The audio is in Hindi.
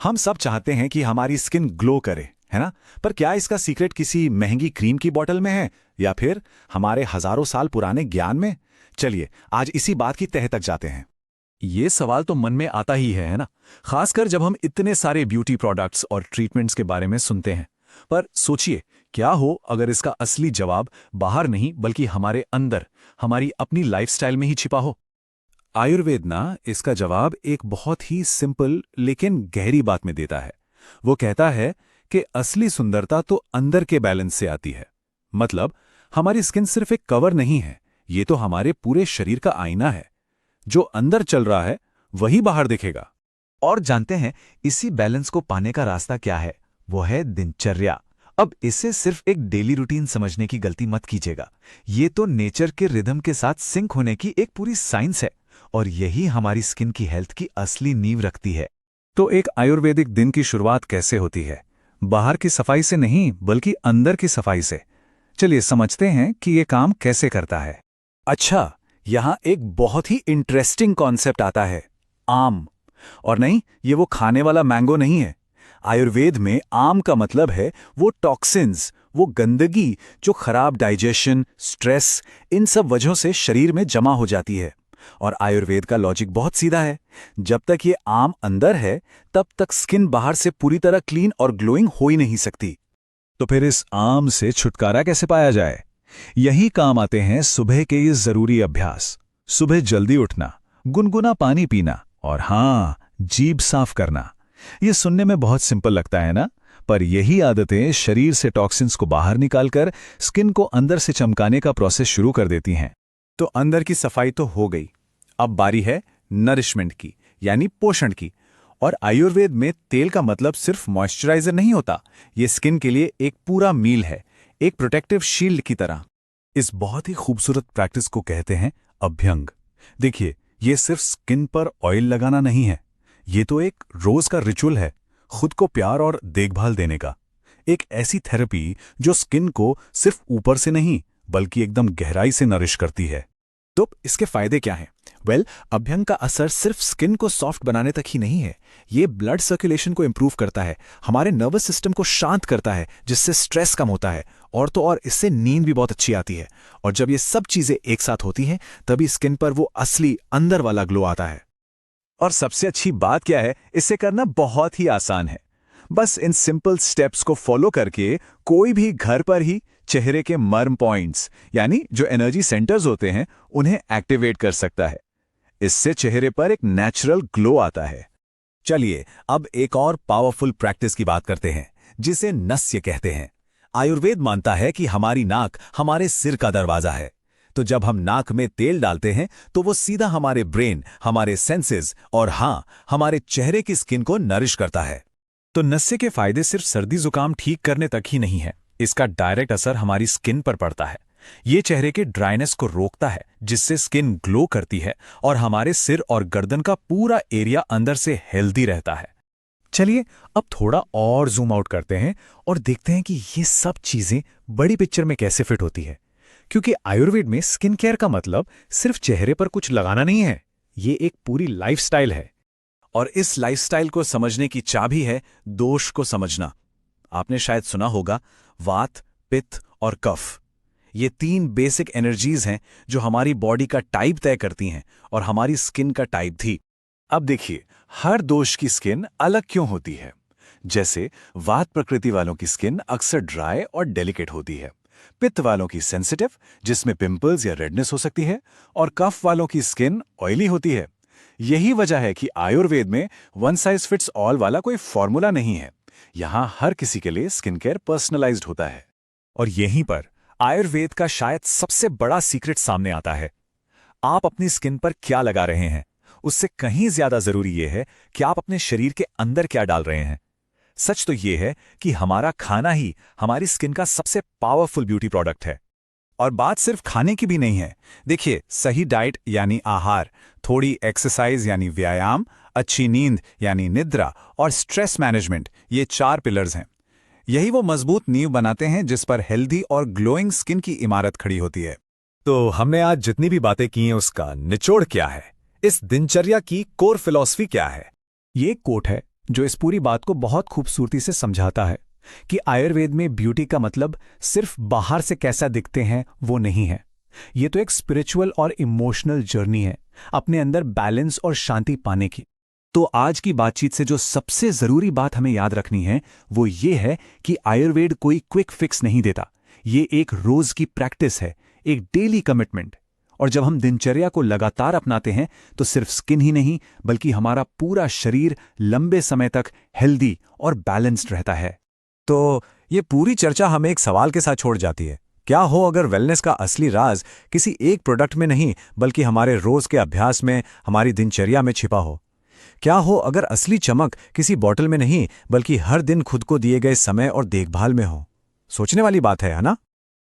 हम सब चाहते हैं कि हमारी स्किन ग्लो करे, है ना? पर क्या इसका सीक्रेट किसी महंगी क्रीम की बोतल में है या फिर हमारे हजारों साल पुराने ज्ञान में? चलिए आज इसी बात की तह तक जाते हैं। ये सवाल तो मन में आता ही है ना? खासकर जब हम इतने सारे ब्यूटी प्रोडक्ट्स और ट्रीटमेंट्स के बारे में सुनते हैं। पर सोचिए, क्या हो अगर इसका असली जवाब बाहर नहीं बल्कि हमारे अंदर, हमारी अपनी लाइफस्टाइल में ही छिपा हो? आयुर्वेद ना इसका जवाब एक बहुत ही सिंपल लेकिन गहरी बात में देता है। वो कहता है कि असली सुंदरता तो अंदर के बैलेंस से आती है। मतलब हमारी स्किन सिर्फ एक कवर नहीं है, ये तो हमारे पूरे शरीर का आईना है। जो अंदर चल रहा है वही बाहर दिखेगा। और जानते हैं इसी बैलेंस को पाने का रास्ता क्या है? वो है दिनचर्या। अब इसे सिर्फ एक डेली रूटीन समझने की गलती मत कीजिएगा। ये तो नेचर के रिदम के साथ सिंक होने की एक पूरी साइंस है और यही हमारी स्किन की हेल्थ की असली नींव रखती है। तो एक आयुर्वेदिक दिन की शुरुआत कैसे होती है? बाहर की सफाई से नहीं बल्कि अंदर की सफाई से। चलिए समझते हैं कि ये काम कैसे करता है। अच्छा, यहां एक बहुत ही इंटरेस्टिंग कॉन्सेप्ट आता है, आम। और नहीं, ये वो खाने वाला मैंगो नहीं है। आयुर्वेद में आम का मतलब है वो टॉक्सिन्स, वो गंदगी जो खराब डाइजेशन, स्ट्रेस, इन सब वजहों से शरीर में जमा हो जाती है। और आयुर्वेद का लॉजिक बहुत सीधा है, जब तक ये आम अंदर है तब तक स्किन बाहर से पूरी तरह क्लीन और ग्लोइंग हो ही नहीं सकती। तो फिर इस आम से छुटकारा कैसे पाया जाए? यही काम आते हैं सुबह के ये जरूरी अभ्यास। सुबह जल्दी उठना, गुनगुना पानी पीना और हाँ, जीभ साफ करना। ये सुनने में बहुत सिंपल लगता है ना? पर यही आदतें शरीर से टॉक्सिन्स को बाहर निकालकर स्किन को अंदर से चमकाने का प्रोसेस शुरू कर देती हैं। तो अंदर की सफाई तो हो गई, अब बारी है नरिशमेंट की, यानी पोषण की। और आयुर्वेद में तेल का मतलब सिर्फ मॉइस्चराइजर नहीं होता, ये स्किन के लिए एक पूरा मील है, एक प्रोटेक्टिव शील्ड की तरह। इस बहुत ही खूबसूरत प्रैक्टिस को कहते हैं अभ्यंग। देखिए, ये सिर्फ स्किन पर ऑयल लगाना नहीं है, ये तो एक रोज का रिचुअल है, खुद को प्यार और देखभाल देने का। एक ऐसी थेरेपी जो स्किन को सिर्फ ऊपर से नहीं बल्कि एकदम गहराई से नरिश करती है। तो इसके फायदे क्या हैं? अभ्यंग का असर सिर्फ स्किन को सॉफ्ट बनाने तक ही नहीं है, ये ब्लड सर्कुलेशन को इंप्रूव करता है, हमारे नर्वस सिस्टम को शांत करता है, जिससे स्ट्रेस कम होता है, और तो और इससे नींद भी बहुत अच्छी आती है। और जब ये सब चीजें एक साथ होती हैं तभी स्किन पर वो असली अंदर वाला ग्लो आता है। और सबसे अच्छी बात क्या है, इसे करना बहुत ही आसान है। बस इन सिंपल स्टेप्स को फॉलो करके कोई भी घर पर ही चेहरे के मर्म पॉइंट्स, यानी जो एनर्जी सेंटर्स होते हैं, उन्हें एक्टिवेट कर सकता है। इससे चेहरे पर एक नेचुरल ग्लो आता है। चलिए अब एक और पावरफुल प्रैक्टिस की बात करते हैं, जिसे नस्य कहते हैं। आयुर्वेद मानता है कि हमारी नाक हमारे सिर का दरवाजा है। तो जब हम नाक में तेल डालते हैं तो वो सीधा हमारे ब्रेन, हमारे सेंसेस और हाँ, हमारे चेहरे की स्किन को नरिश करता है। तो नस्य के फायदे सिर्फ सर्दी जुकाम ठीक करने तक ही नहीं है, इसका डायरेक्ट असर हमारी स्किन पर पड़ता है। ये चेहरे के ड्राइनेस को रोकता है, जिससे स्किन ग्लो करती है और हमारे सिर और गर्दन का पूरा एरिया अंदर से हेल्दी रहता है। चलिए अब थोड़ा और जूम आउट करते हैं और देखते हैं कि ये सब चीजें बड़ी पिक्चर में कैसे फिट होती है। क्योंकि आयुर्वेद में स्किन केयर का मतलब सिर्फ चेहरे पर कुछ लगाना नहीं है, ये एक पूरी लाइफस्टाइल है। और इस लाइफस्टाइल को समझने की चाबी है दोष को समझना। आपने शायद सुना होगा, वात, पित्त और कफ, ये 3 बेसिक एनर्जीज हैं जो हमारी बॉडी का टाइप तय करती हैं और हमारी स्किन का टाइप भी। अब देखिए, हर दोष की स्किन अलग क्यों होती है। जैसे वात प्रकृति वालों की स्किन अक्सर ड्राई और डेलिकेट होती है, पित्त वालों की सेंसिटिव, जिसमें पिंपल्स या रेडनेस हो सकती है, और कफ वालों की स्किन ऑयली होती है। यही वजह है कि आयुर्वेद में वन साइज फिट्स ऑल वाला कोई फॉर्मूला नहीं है। यहां हर किसी के लिए स्किन केयर पर्सनलाइज्ड होता है। और यहीं पर आयुर्वेद का शायद सबसे बड़ा सीक्रेट सामने आता है। आप अपनी स्किन पर क्या लगा रहे हैं, उससे कहीं ज्यादा जरूरी यह है कि आप अपने शरीर के अंदर क्या डाल रहे हैं। सच तो यह है कि हमारा खाना ही हमारी स्किन का सबसे पावरफुल ब्यूटी प्रोडक्ट है। और बात सिर्फ खाने की भी नहीं है। देखिए, सही डाइट यानी आहार, थोड़ी एक्सरसाइज यानी व्यायाम, अच्छी नींद यानी निद्रा और स्ट्रेस मैनेजमेंट, ये 4 पिलर्स हैं। यही वो मजबूत नींव बनाते हैं जिस पर हेल्दी और ग्लोइंग स्किन की इमारत खड़ी होती है। तो हमने आज जितनी भी बातें की हैं उसका निचोड़ क्या है? इस दिनचर्या की कोर फिलॉसफी क्या है? ये कोट है, जो इस पूरी बात को बहुत खूबसूरती से समझाता है कि आयुर्वेद में ब्यूटी का मतलब सिर्फ बाहर से कैसा दिखते हैं वो नहीं है। ये तो एक स्पिरिचुअल और इमोशनल जर्नी है, अपने अंदर बैलेंस और शांति पाने की। तो आज की बातचीत से जो सबसे जरूरी बात हमें याद रखनी है वो ये है कि आयुर्वेद कोई क्विक फिक्स नहीं देता। ये एक रोज की प्रैक्टिस है, एक डेली कमिटमेंट। और जब हम दिनचर्या को लगातार अपनाते हैं तो सिर्फ स्किन ही नहीं बल्कि हमारा पूरा शरीर लंबे समय तक हेल्दी और बैलेंस्ड रहता है। तो ये पूरी चर्चा हमें एक सवाल के साथ छोड़ जाती है। क्या हो अगर वेलनेस का असली राज किसी एक प्रोडक्ट में नहीं बल्कि हमारे रोज के अभ्यास में, हमारी दिनचर्या में छिपा हो? क्या हो अगर असली चमक किसी बॉटल में नहीं बल्कि हर दिन खुद को दिए गए समय और देखभाल में हो? सोचने वाली बात है ना?